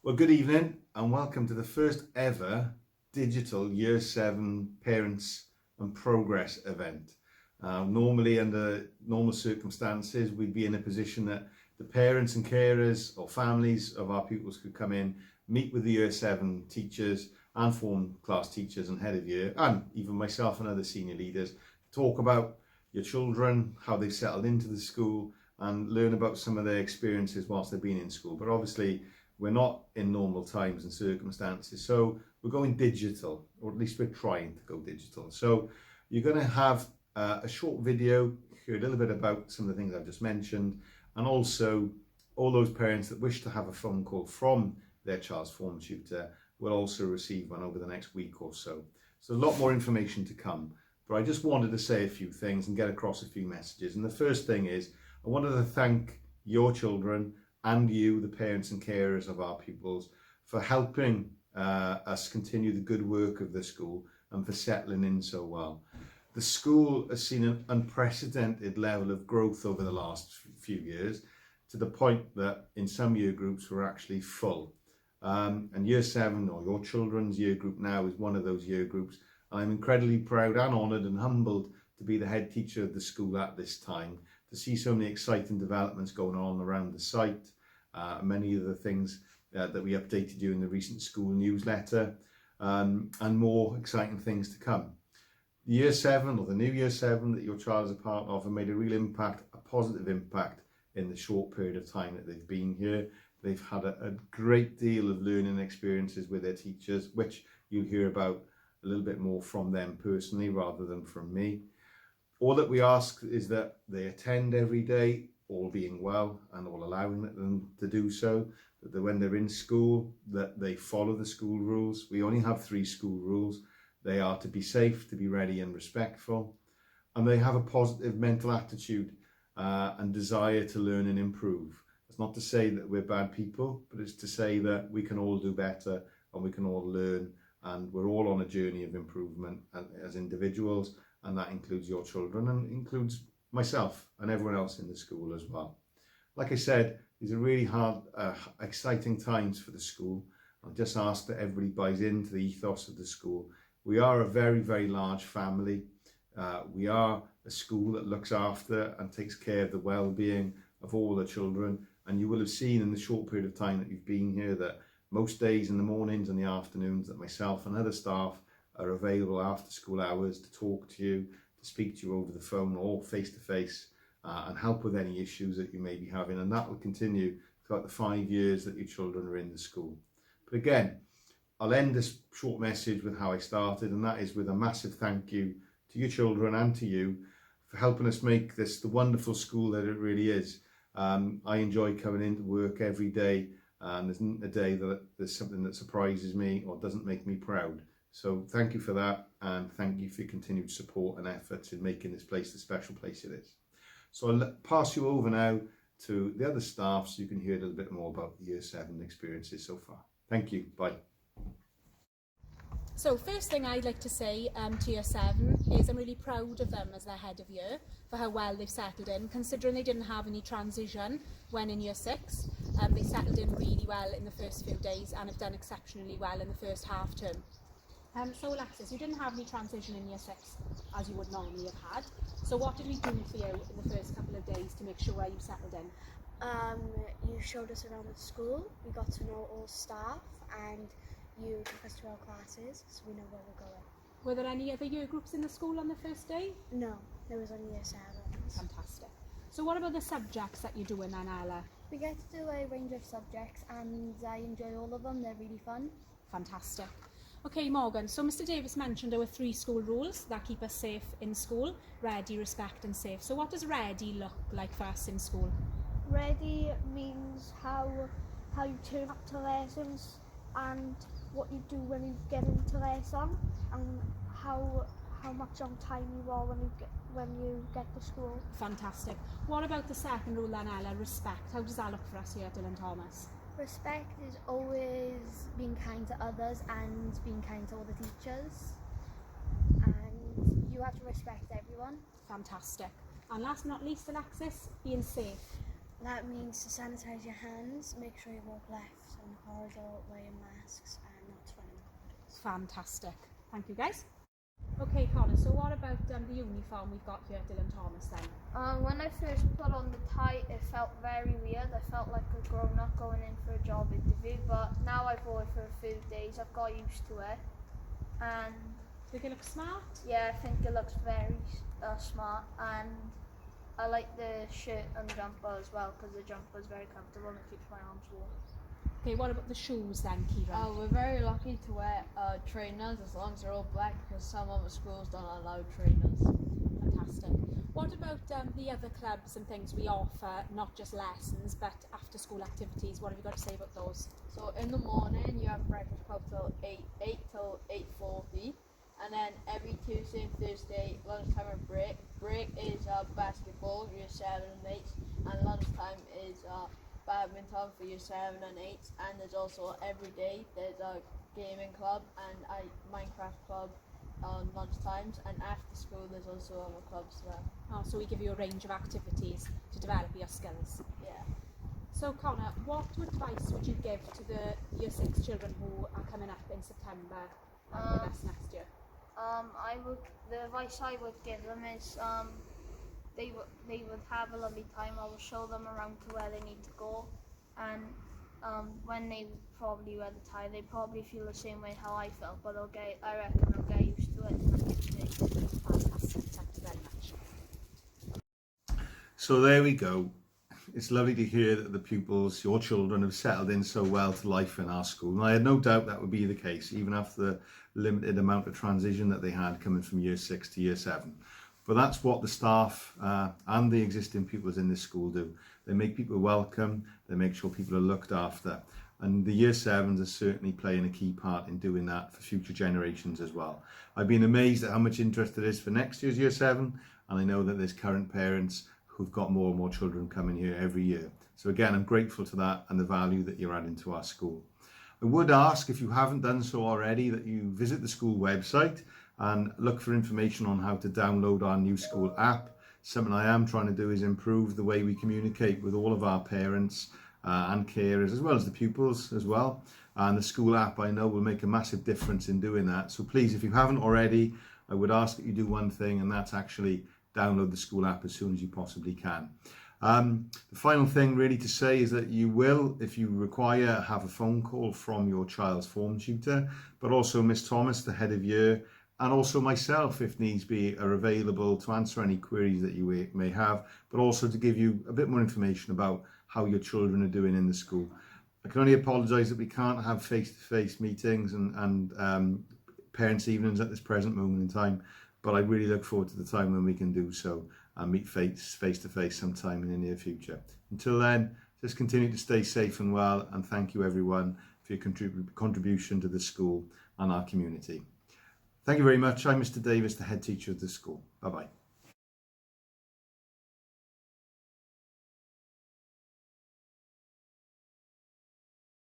Well, good evening and welcome to the first ever digital Year 7 Parents and Progress event. Normally, under normal circumstances, we'd be in a position that the parents and carers or families of our pupils could come in, meet with the Year 7 teachers and form class teachers and head of year, and even myself and other senior leaders, talk about your children, how they've settled into the school, and learn about some of their experiences whilst they've been in school. But obviously, we're not in normal times and circumstances, so we're going digital, or at least we're trying to go digital. So you're going to have a short video, hear a little bit about some of the things I've just mentioned, and also all those parents that wish to have a phone call from their child's form tutor will also receive one over the next week or so. So a lot more information to come, but I just wanted to say a few things and get across a few messages. And the first thing is, I wanted to thank your children and you, the parents and carers of our pupils, for helping us continue the good work of the school and for settling in so well. The school has seen an unprecedented level of growth over the last few years, to the point that in some year groups we're actually full. And Year 7, or your children's year group now, is one of those year groups. I'm incredibly proud and honoured and humbled to be the head teacher of the school at this time, to see so many exciting developments going on around the site, many of the things that we updated you in the recent school newsletter, and more exciting things to come. The Year 7, or the new Year 7 that your child is a part of, have made a real impact, a positive impact in the short period of time that they've been here. They've had a great deal of learning experiences with their teachers, which you'll hear about a little bit more from them personally rather than from me. All that we ask is that they attend every day, all being well and all allowing them to do so, that when they're in school, that they follow the school rules. We only have 3 school rules. They are to be safe, to be ready and respectful, and they have a positive mental attitude and desire to learn and improve. It's not to say that we're bad people, but it's to say that we can all do better and we can all learn, and we're all on a journey of improvement as individuals, and that includes your children and includes myself and everyone else in the school as well. Like I said, these are really hard, exciting times for the school. I'll just ask that everybody buys into the ethos of the school. We are a very, very large family. We are a school that looks after and takes care of the well-being of all the children. And you will have seen in the short period of time that you've been here that most days in the mornings and the afternoons that myself and other staff are available after school hours to talk to you, to speak to you over the phone or face to face, and help with any issues that you may be having. And that will continue throughout the 5 years that your children are in the school. But again, I'll end this short message with how I started, and that is with a massive thank you to your children and to you for helping us make this the wonderful school that it really is. I enjoy coming into work every day, and there's not a day that there's something that surprises me or doesn't make me proud. So thank you for that, and thank you for your continued support and efforts in making this place the special place it is. So I'll pass you over now to the other staff so you can hear a little bit more about the Year 7 experiences so far. Thank you. Bye. So first thing I'd like to say to Year 7 is I'm really proud of them as their head of year for how well they've settled in, considering they didn't have any transition when in Year 6. They settled in really well in the first few days and have done exceptionally well in the first half term. So Alexis, you didn't have any transition in Year 6 as you would normally have had. So what did we do for you in the first couple of days to make sure you settled in? You showed us around the school, we got to know all staff, and you took us to our classes so we know where we're going. Were there any other year groups in the school on the first day? No, there was only Year 7. Fantastic. So what about the subjects that you're doing then, Ella? We get to do a range of subjects and I enjoy all of them, they're really fun. Fantastic. Okay, Morgan, so Mr Davis mentioned there were 3 school rules that keep us safe in school: ready, respect and safe. So what does ready look like for us in school? Ready means how you turn up to lessons and what you do when you get into lesson, and how much on time you are when you get to school. Fantastic. What about the second rule then, Ella, respect? How does that look for us here at Dylan Thomas? Respect is always being kind to others and being kind to all the teachers, and you have to respect everyone. Fantastic. And last but not least, Alexis, being safe. That means to sanitise your hands, make sure you walk left on the corridor, wearing masks and not to run in the corridors. Fantastic. Thank you, guys. Okay, Connor, so what about the uniform we've got here at Dylan Thomas then? When I first put on the tie, it felt very weird. I felt like a grown-up going in for a job interview, but now I've wore it for a few days. I've got used to it, and Do you look smart? yeah, I think it looks very smart, and I like the shirt and jumper as well because the jumper is very comfortable and it keeps my arms warm. Okay, what about the shoes then, Kieran? We're very lucky to wear trainers as long as they're all black because some other schools don't allow trainers. Fantastic. What about the other clubs and things we offer, not just lessons, but after school activities? What have you got to say about those? So in the morning you have breakfast club till 8 till 8:40, and then every Tuesday and Thursday lunchtime and break. Break is basketball, year 7 and 8, and lunchtime is badminton for year 7 and 8, and there's also every day there's a gaming club and a Minecraft club on lunch times, and after school there's also other clubs as well. Oh, so we give you a range of activities to develop your skills. Yeah. So Connor, what advice would you give to the year 6 children who are coming up in September with us next year? The advice I would give them is they would have a lovely time. I will show them around to where they need to go, and when they probably wear the tie, they probably feel the same way how I felt, but I reckon they'll get used to it in a few days. Fantastic, thank you very much. So there we go. It's lovely to hear that the pupils, your children, have settled in so well to life in our school. And I had no doubt that would be the case, even after the limited amount of transition that they had coming from year 6 to year 7. But that's what the staff and the existing pupils in this school do. They make people welcome, they make sure people are looked after. And the year 7s are certainly playing a key part in doing that for future generations as well. I've been amazed at how much interest there is for next year's year 7, and I know that there's current parents who've got more and more children coming here every year. So again, I'm grateful to that and the value that you're adding to our school. I would ask, if you haven't done so already, that you visit the school website and look for information on how to download our new school app. Something I am trying to do is improve the way we communicate with all of our parents and carers, as well as the pupils as well. And the school app, I know, will make a massive difference in doing that. So please, if you haven't already, I would ask that you do one thing, and that's actually download the school app as soon as you possibly can. The final thing really to say is that you will, if you require, have a phone call from your child's form tutor, but also Miss Thomas, the head of year, and also myself, if needs be, are available to answer any queries that you may have, but also to give you a bit more information about how your children are doing in the school. I can only apologise that we can't have face-to-face meetings and parents' evenings at this present moment in time, but I really look forward to the time when we can do so and meet face-to-face sometime in the near future. Until then, just continue to stay safe and well, and thank you everyone for your contribution to the school and our community. Thank you very much. I'm Mr. Davis, the head teacher of the school. Bye-bye.